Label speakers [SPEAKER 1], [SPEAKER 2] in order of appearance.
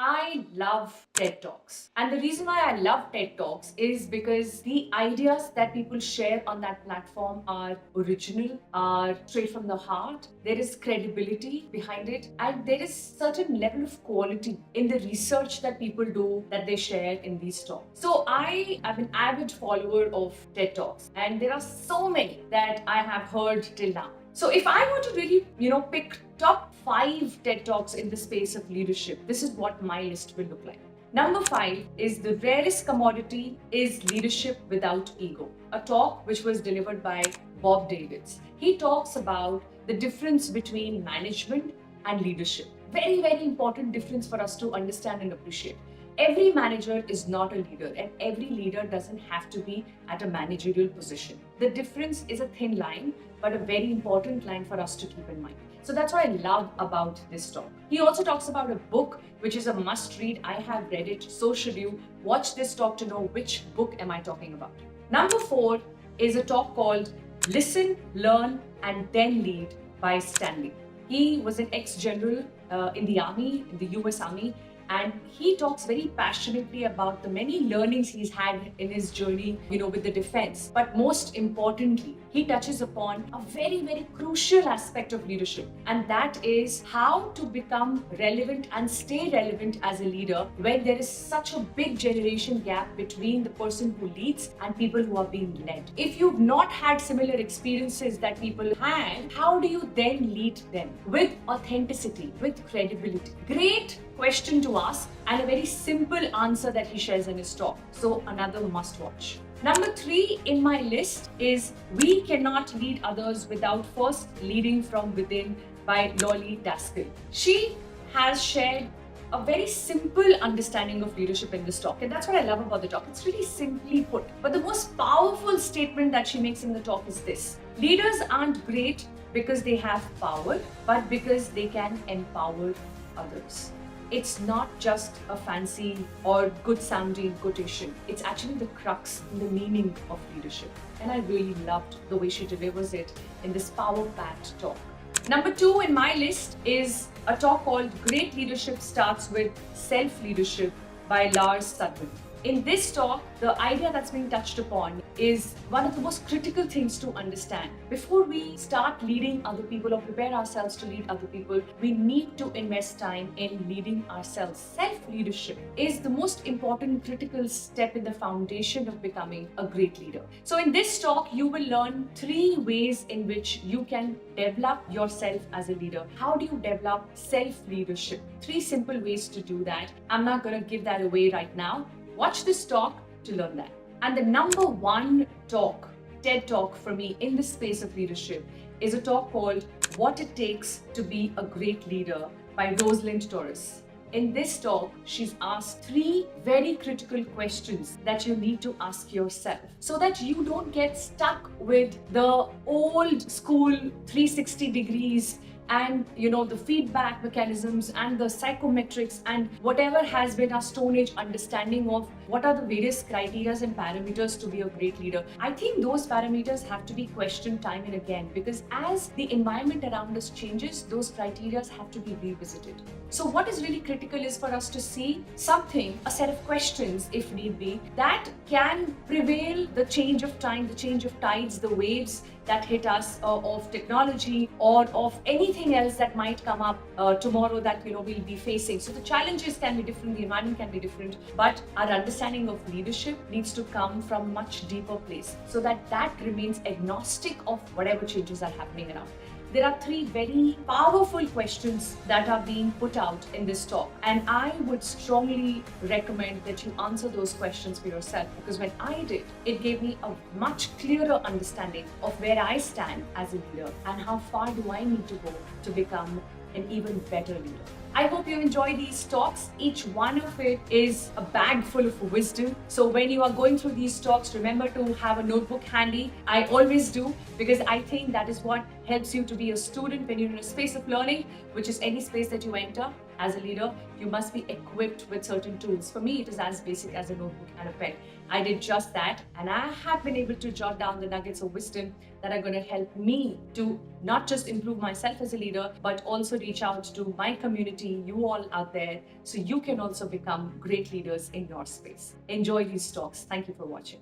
[SPEAKER 1] I love TED Talks. And the reason why I love TED Talks is because the ideas that people share on that platform are original, are straight from the heart. There is credibility behind it, and there is certain level of quality in the research that people do that they share in these talks. So I am an avid follower of TED Talks, and there are so many that I have heard till now. So if I were to really, pick top 5 TED Talks in the space of leadership, this is what my list will look like. Number 5 is the rarest commodity is leadership without ego. A talk which was delivered by Bob Davids. He talks about the difference between management and leadership. Very, very important difference for us to understand and appreciate. Every manager is not a leader, and every leader doesn't have to be at a managerial position. The difference is a thin line, but a very important line for us to keep in mind. So that's what I love about this talk. He also talks about a book which is a must read. I have read it, so should you. Watch this talk to know which book am I talking about. Number 4 is a talk called Listen, Learn, and Then Lead by Stanley. He was an ex-general in the army, in the US Army, and he talks very passionately about the many learnings he's had in his journey, with the defense. But most importantly, he touches upon a very, very crucial aspect of leadership, and that is how to become relevant and stay relevant as a leader when there is such a big generation gap between the person who leads and people who are being led. If you've not had similar experiences that people had, how do you then lead them with authenticity, with credibility? Great question to ask, and a very simple answer that he shares in his talk. So another must watch. Number 3 in my list is We Cannot Lead Others Without First Leading From Within by Lolly Daskal. She has shared a very simple understanding of leadership in this talk, and that's what I love about the talk. It's really simply put. But the most powerful statement that she makes in the talk is this: leaders aren't great because they have power, but because they can empower others. It's not just a fancy or good sounding quotation. It's actually the crux, the meaning of leadership. And I really loved the way she delivers it in this power packed talk. Number 2 in my list is a talk called Great Leadership Starts with Self Leadership by Lars Sudman. In this talk, the idea that's being touched upon is one of the most critical things to understand. Before we start leading other people or prepare ourselves to lead other people, we need to invest time in leading ourselves. Self-leadership is the most important critical step in the foundation of becoming a great leader. So in this talk, you will learn 3 ways in which you can develop yourself as a leader. How do you develop self-leadership? 3 simple ways to do that. I'm not going to give that away right now. Watch this talk to learn that. And the number 1 talk, TED Talk for me in the space of leadership is a talk called What It Takes to Be a Great Leader by Rosalind Torres. In this talk, she's asked 3 very critical questions that you need to ask yourself so that you don't get stuck with the old school 360 degrees and the feedback mechanisms and the psychometrics and whatever has been our Stone Age understanding of what are the various criteria and parameters to be a great leader. I think those parameters have to be questioned time and again, because as the environment around us changes, those criteria have to be revisited. So what is really critical is for us to see something, a set of questions if need be, that can prevail the change of time, the change of tides, the waves that hit us of technology or of anything else that might come up tomorrow that we'll be facing. So the challenges can be different, the environment can be different, but our understanding of leadership needs to come from a much deeper place so that remains agnostic of whatever changes are happening around. There are 3 very powerful questions that are being put out in this talk, and I would strongly recommend that you answer those questions for yourself, because when I did, it gave me a much clearer understanding of where I stand as a leader and how far do I need to go to become an even better leader. I hope you enjoy these talks. Each one of it is a bag full of wisdom. So when you are going through these talks, remember to have a notebook handy. I always do, because I think that is what helps you to be a student when you're in a space of learning, which is any space that you enter. as a leader, you must be equipped with certain tools. For me, it is as basic as a notebook and a pen. I did just that, and I have been able to jot down the nuggets of wisdom that are going to help me to not just improve myself as a leader, but also reach out to my community, you all out there, so you can also become great leaders in your space. Enjoy these talks. Thank you for watching.